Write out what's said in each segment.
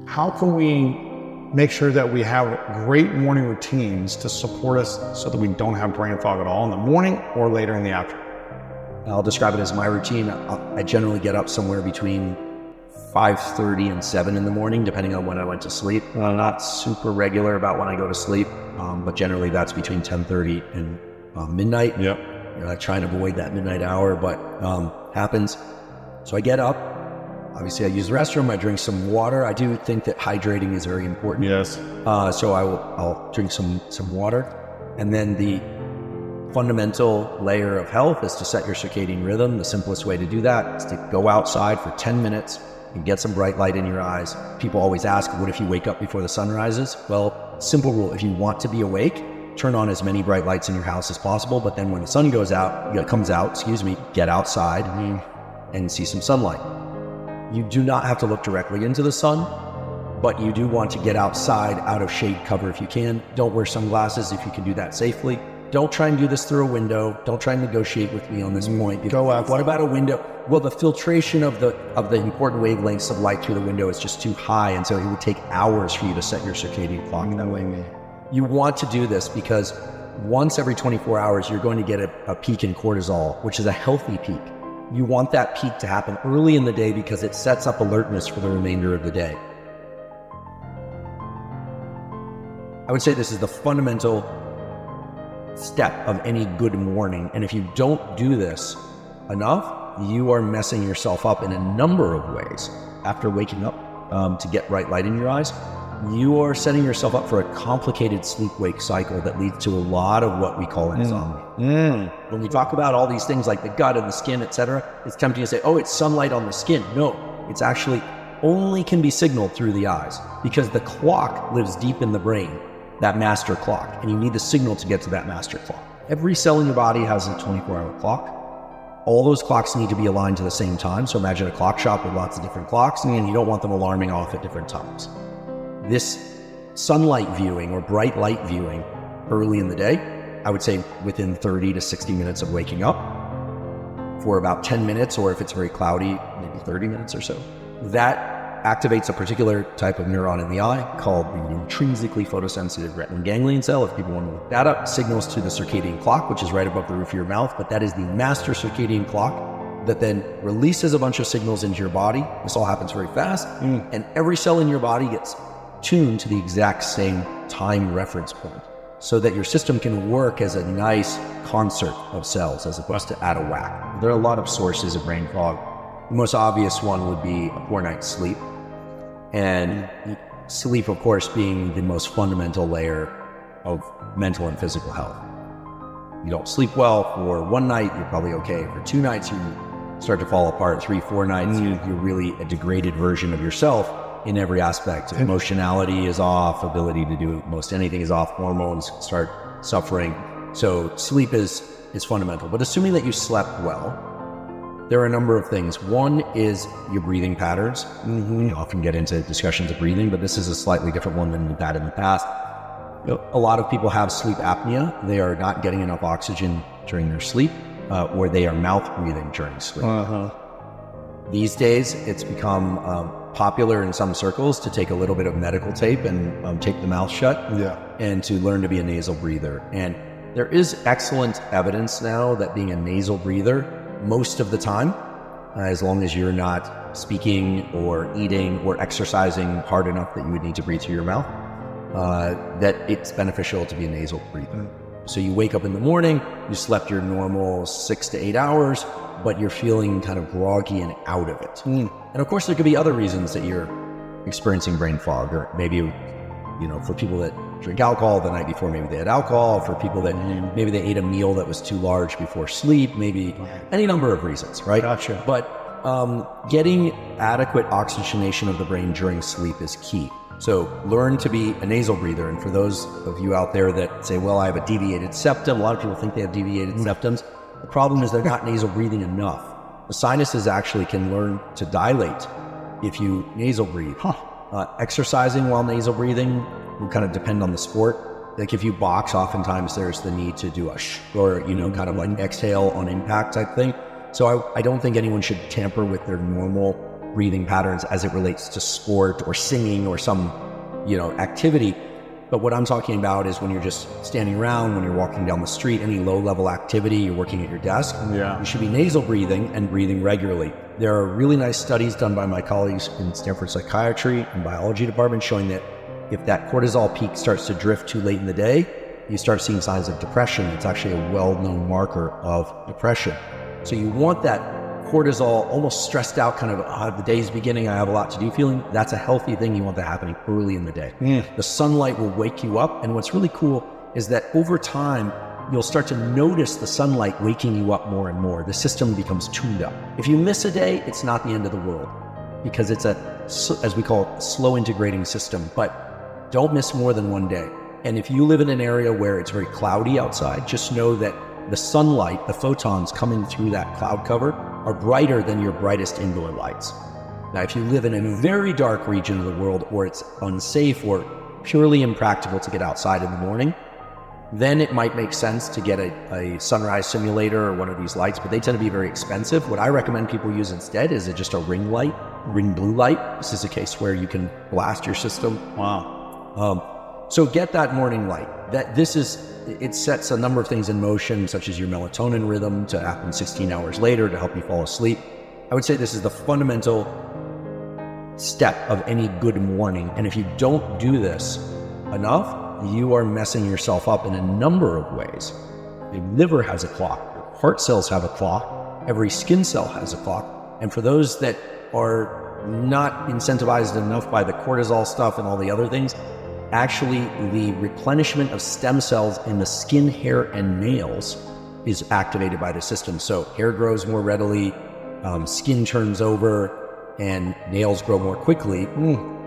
how can we make sure that we have great morning routines to support us so that we don't have brain fog at all in the morning or later in the afternoon? I'll describe it as my routine. I generally get up somewhere between 5:30 and 7 in the morning, depending on when I went to sleep. I'm not super regular about when I go to sleep, but generally that's between 10:30 and midnight. Yep. I try and avoid that midnight hour, but happens. So I get up. Obviously, I use the restroom. I drink some water. I do think that hydrating is very important. Yes. So I'll drink some water, and then the fundamental layer of health is to set your circadian rhythm. The simplest way to do that is to go outside for 10 minutes and get some bright light in your eyes. People always ask, what if you wake up before the sun rises? Well, simple rule, if you want to be awake, turn on as many bright lights in your house as possible, but then when the sun comes out, get outside and see some sunlight. You do not have to look directly into the sun, but you do want to get outside, out of shade cover if you can. Don't wear sunglasses if you can do that safely. Don't try and do this through a window. Don't try and negotiate with me on this point. Go out. What about a window? Well, the filtration of the important wavelengths of light through the window is just too high, and so it would take hours for you to set your circadian clock that way. You want to do this because once every 24 hours, you're going to get a peak in cortisol, which is a healthy peak. You want that peak to happen early in the day because it sets up alertness for the remainder of the day. I would say this is the fundamental step of any good morning. And if you don't do this enough, you are messing yourself up in a number of ways. After waking up to get bright light in your eyes, you are setting yourself up for a complicated sleep-wake cycle that leads to a lot of what we call insomnia. When we talk about all these things like the gut and the skin, etc., it's tempting to say, oh, it's sunlight on the skin. No, it's actually only can be signaled through the eyes because the clock lives deep in the brain, that master clock, and you need the signal to get to that master clock. Every cell in your body has a 24-hour clock. All those clocks need to be aligned to the same time. So imagine a clock shop with lots of different clocks, and you don't want them alarming off at different times. This sunlight viewing or bright light viewing early in the day, I would say within 30 to 60 minutes of waking up for about 10 minutes, or if it's very cloudy, maybe 30 minutes or so. That activates a particular type of neuron in the eye called the intrinsically photosensitive retinal ganglion cell. If people want to look that up, signals to the circadian clock, which is right above the roof of your mouth, but that is the master circadian clock that then releases a bunch of signals into your body. This all happens very fast, and every cell in your body gets tuned to the exact same time reference point so that your system can work as a nice concert of cells as opposed to out of whack. There are a lot of sources of brain fog. The most obvious one would be a poor night's sleep. And sleep, of course, being the most fundamental layer of mental and physical health. You don't sleep well for one night, you're probably okay. For 2 nights, you start to fall apart. 3, 4 nights, you're really a degraded version of yourself in every aspect. Emotionality is off, ability to do most anything is off, hormones start suffering. So sleep is fundamental. But assuming that you slept well, there are a number of things. One is your breathing patterns. We often get into discussions of breathing, but this is a slightly different one than we've had in the past. A lot of people have sleep apnea. They are not getting enough oxygen during their sleep, or they are mouth breathing during sleep. These days, it's become popular in some circles to take a little bit of medical tape and tape the mouth shut, and to learn to be a nasal breather. And there is excellent evidence now that being a nasal breather most of the time, as long as you're not speaking or eating or exercising hard enough that you would need to breathe through your mouth, that it's beneficial to be a nasal breather. So you wake up in the morning, you slept your normal 6 to 8 hours, but you're feeling kind of groggy and out of it. And of course, there could be other reasons that you're experiencing brain fog, or maybe, for people that drink alcohol the night before, maybe they had alcohol. For people that maybe they ate a meal that was too large before sleep, maybe any number of reasons, right? Gotcha. But getting adequate oxygenation of the brain during sleep is key. So learn to be a nasal breather. And for those of you out there that say, well, I have a deviated septum, a lot of people think they have deviated septums. The problem is they're not nasal breathing enough. The sinuses actually can learn to dilate if you nasal breathe. Exercising while nasal breathing will kind of depend on the sport. Like if you box, oftentimes there's the need to do a shh, or, kind of like exhale on impact type thing. So I don't think anyone should tamper with their normal breathing patterns as it relates to sport or singing or some, activity. But what I'm talking about is when you're just standing around, when you're walking down the street, any low-level activity, you're working at your desk, you should be nasal breathing and breathing regularly. There are really nice studies done by my colleagues in Stanford Psychiatry and Biology Department showing that if that cortisol peak starts to drift too late in the day, you start seeing signs of depression. It's actually a well-known marker of depression. So you want that cortisol, almost stressed out, kind of the day's beginning, I have a lot to do feeling. That's a healthy thing. You want that happening early in the day. The sunlight will wake you up. And what's really cool is that over time, you'll start to notice the sunlight waking you up more and more. The system becomes tuned up. If you miss a day, it's not the end of the world because it's as we call it, slow integrating system. But don't miss more than one day. And if you live in an area where it's very cloudy outside, just know that the sunlight, the photons coming through that cloud cover are brighter than your brightest indoor lights. Now, if you live in a very dark region of the world or it's unsafe or purely impractical to get outside in the morning, then it might make sense to get a sunrise simulator or one of these lights, but they tend to be very expensive. What I recommend people use instead is just a ring blue light. This is a case where you can blast your system. Wow. So get that morning light. It sets a number of things in motion, such as your melatonin rhythm to happen 16 hours later to help you fall asleep. I would say this is the fundamental step of any good morning. And if you don't do this enough, you are messing yourself up in a number of ways. Your liver has a clock, your heart cells have a clock, every skin cell has a clock. And for those that are not incentivized enough by the cortisol stuff and all the other things, actually, the replenishment of stem cells in the skin, hair, and nails is activated by the system. So hair grows more readily, skin turns over, and nails grow more quickly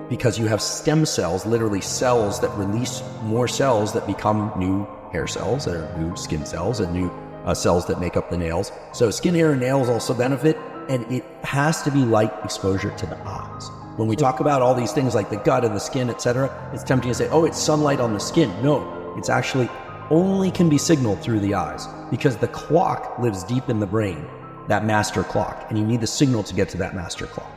because you have stem cells, literally cells that release more cells that become new hair cells, that are new skin cells, and new cells that make up the nails. So skin, hair, and nails also benefit, and it has to be light exposure to the eyes. When we talk about all these things like the gut and the skin, etc., it's tempting to say, oh, it's sunlight on the skin. No, it's actually only can be signaled through the eyes because the clock lives deep in the brain, that master clock, and you need the signal to get to that master clock.